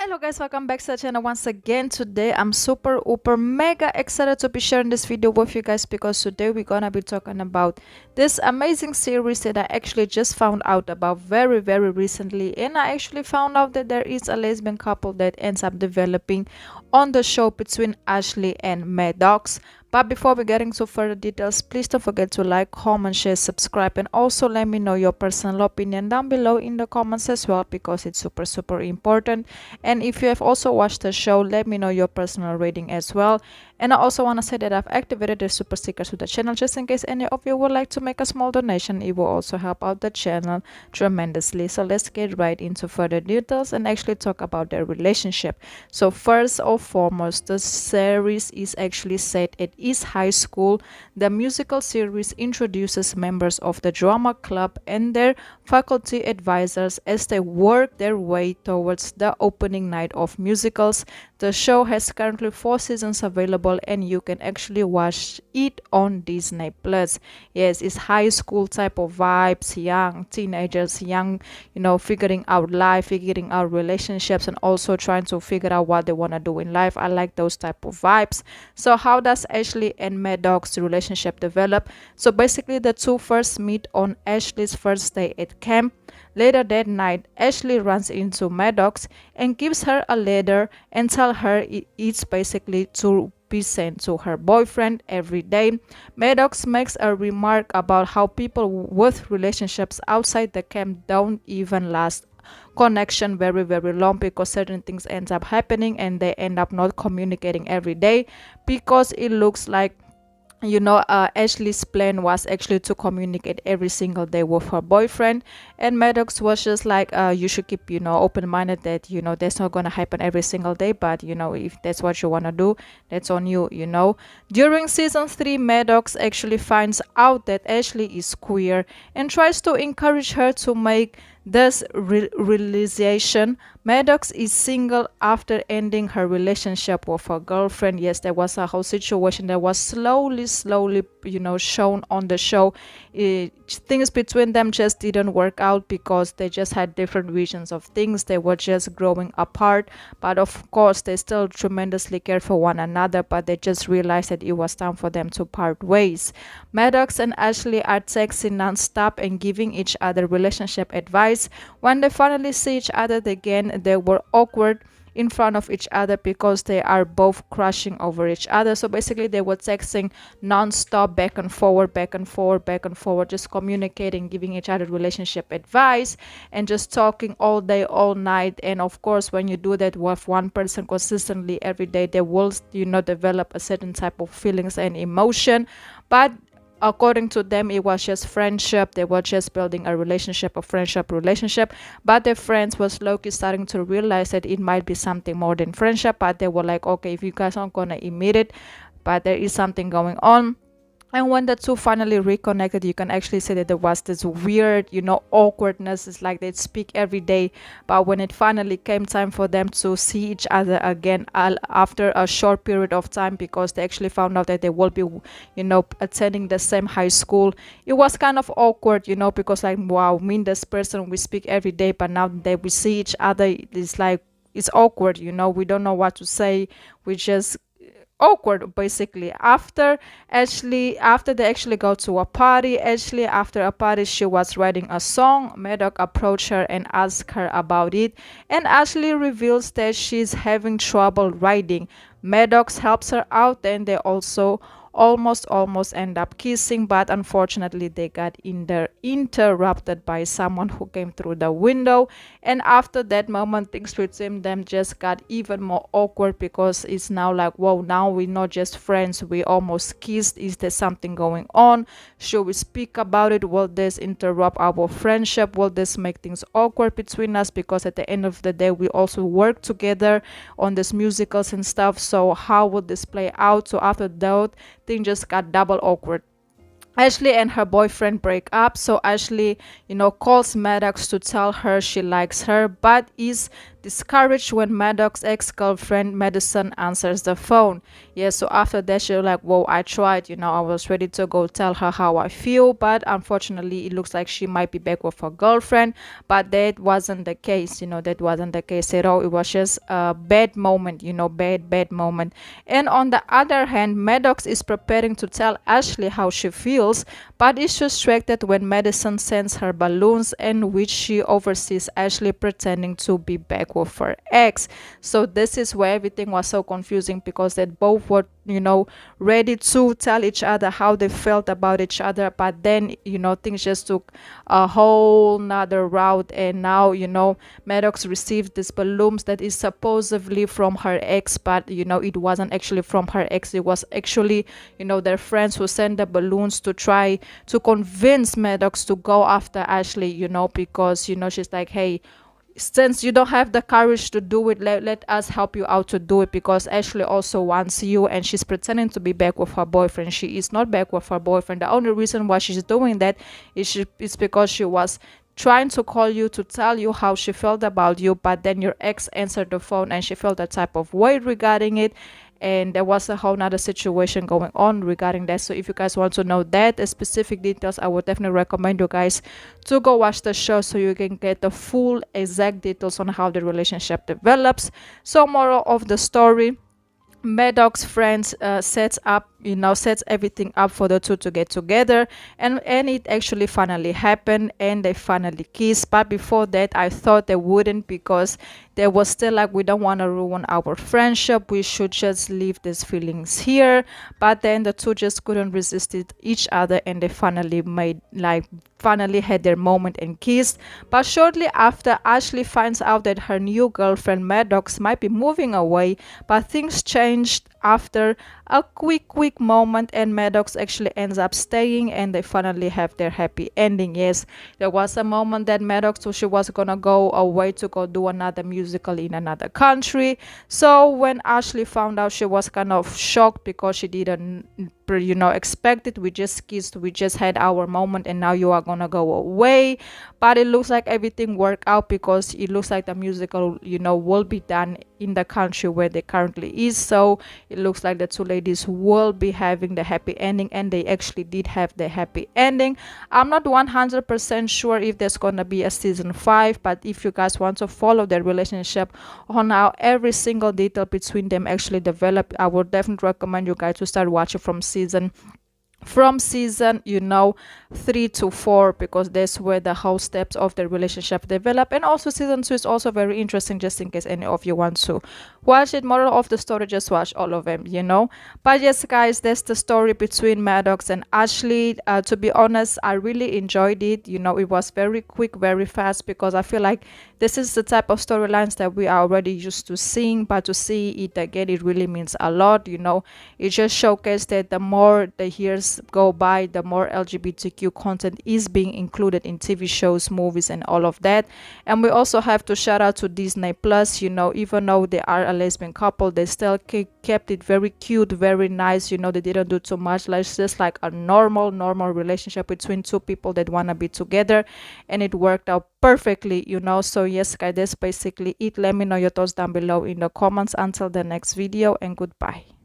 Hello guys, welcome back to the channel once again. Today I'm super mega excited to be sharing this video with you guys because today we're gonna be talking about this amazing series that I actually just found out about very recently, and I actually found out that there is a lesbian couple that ends up developing on the show between Ashley and Maddox. But before we get into further details, please don't forget to like, comment, share, subscribe, and also let me know your personal opinion down below in the comments as well, because it's super important. And if you have also watched the show, let me know your personal rating as well. And I also want to say that I've activated the super stickers to the channel just in case any of you would like to make a small donation. It will also help out the channel tremendously. So let's get right into further details and actually talk about their relationship. So first or foremost, the series is actually set at East High School. The musical series introduces members of the drama club and their faculty advisors as they work their way towards the opening night of musicals. The show has currently 4 seasons available and you can actually watch it on Disney Plus. Yes, it's high school type of vibes, young teenagers, young, figuring out life, figuring out relationships, and also trying to figure out what they want to do in life. I like those type of vibes. So how does Ashley and Maddox's relationship develop? So basically the two first meet on Ashley's first day at camp. Later that night, Ashley runs into Maddox and gives her a letter and tells her it's basically to be sent to her boyfriend every day. Maddox makes a remark about how people with relationships outside the camp don't even last connection very long, because certain things ends up happening and they end up not communicating every day, because it looks like Ashley's plan was actually to communicate every single day with her boyfriend, and Maddox was just like, you should keep open-minded that that's not gonna happen every single day, but if that's what you want to do, that's on you. During season 3, Maddox actually finds out that Ashley is queer and tries to encourage her to make this realization. Maddox is single after ending her relationship with her girlfriend. Yes, there was a whole situation that was slowly shown on the show. Things between them just didn't work out because they just had different visions of things. They were just growing apart, but of course they still tremendously care for one another, but they just realized that it was time for them to part ways. Maddox and Ashley are texting non-stop and giving each other relationship advice. When they finally see each other again, they were awkward in front of each other because they are both crushing over each other. So basically they were texting non-stop, back and forward, just communicating, giving each other relationship advice, and just talking all day all night. And of course, when you do that with one person consistently every day, they will develop a certain type of feelings and emotion. But according to them, it was just friendship. They were just building a relationship, a friendship relationship, but their friends was slowly starting to realize that it might be something more than friendship. But they were like, okay, if you guys aren't gonna admit it, but there is something going on. And when the two finally reconnected, you can actually see that there was this weird, awkwardness. It's like they'd speak every day, but when it finally came time for them to see each other again, after a short period of time, because they actually found out that they will be, attending the same high school, it was kind of awkward, because like, wow, me and this person, we speak every day, but now that we see each other, it's like, it's awkward, we don't know what to say. We just awkward basically. After they actually go to a party, after a party, she was writing a song. Maddox approached her and asked her about it, and Ashley reveals that she's having trouble writing. Maddox helps her out, and they also almost end up kissing, but unfortunately they got interrupted by someone who came through the window. And after that moment, things between them just got even more awkward, because it's now like, whoa, now we're not just friends, we almost kissed. Is there something going on? Should we speak about it? Will this interrupt our friendship? Will this make things awkward between us? Because at the end of the day, we also work together on these musicals and stuff. So how would this play out? So after that, thing just got double awkward. Ashley and her boyfriend break up, so Ashley, calls Maddox to tell her she likes her, but is discouraged when Maddox's ex-girlfriend Madison answers the phone. Yeah, so after that she's like, whoa, I tried, I was ready to go tell her how I feel, but unfortunately it looks like she might be back with her girlfriend. But that wasn't the case, that wasn't the case at all. It was just a bad moment, bad moment. And on the other hand, Maddox is preparing to tell Ashley how she feels, but is distracted when Madison sends her balloons, in which she oversees Ashley pretending to be back with her ex. So this is where everything was so confusing, because they both were ready to tell each other how they felt about each other, but then things just took a whole nother route. And now Maddox received these balloons that is supposedly from her ex, but it wasn't actually from her ex. It was actually their friends who sent the balloons to try to convince Maddox to go after Ashley, because she's like, hey, since you don't have the courage to do it, let us help you out to do it, because Ashley also wants you, and she's pretending to be back with her boyfriend. She is not back with her boyfriend. The only reason why she's doing that is because she was trying to call you to tell you how she felt about you, but then your ex answered the phone and she felt a type of way regarding it, and there was a whole nother situation going on regarding that. So if you guys want to know that specific details, I would definitely recommend you guys to go watch the show, so you can get the full exact details on how the relationship develops. So moral of the story, Maddox friends sets everything up for the two to get together, and it actually finally happened, and they finally kissed. But before that, I thought they wouldn't, because they was still like, we don't want to ruin our friendship, we should just leave these feelings here. But then the two just couldn't resist each other, and they finally had their moment and kissed. But shortly after, Ashley finds out that her new girlfriend Maddox might be moving away, but things changed after a quick moment, and Maddox actually ends up staying, and they finally have their happy ending. Yes, there was a moment that Maddox, so she was gonna go away to go do another musical in another country. So when Ashley found out, she was kind of shocked, because she didn't expect it. We just kissed, we just had our moment, and now you are gonna go away. But it looks like everything worked out, because it looks like the musical will be done in the country where they currently is. So it looks like the two ladies will be having the happy ending, and they actually did have the happy ending. I'm not 100% sure if there's gonna be a season 5, but if you guys want to follow their relationship on how every single detail between them actually developed, I would definitely recommend you guys to start watching from season 3 to 4, because that's where the whole steps of the relationship develop. And also season 2 is also very interesting, just in case any of you want to watch it. Moral of the story, just watch all of them. But yes guys, that's the story between Maddox and Ashley. To be honest, I really enjoyed it. It was very quick, very fast, because I feel like this is the type of storylines that we are already used to seeing, but to see it again, it really means a lot. It just showcased that the more the years go by, the more LGBTQ content is being included in TV shows, movies, and all of that. And we also have to shout out to Disney Plus. Even though they are a lesbian couple, they still kept it very cute, very nice. They didn't do too much. Like, it's just like a normal relationship between two people that want to be together, and it worked out perfectly. So yes guys, that's basically it. Let me know your thoughts down below in the comments. Until the next video, and goodbye.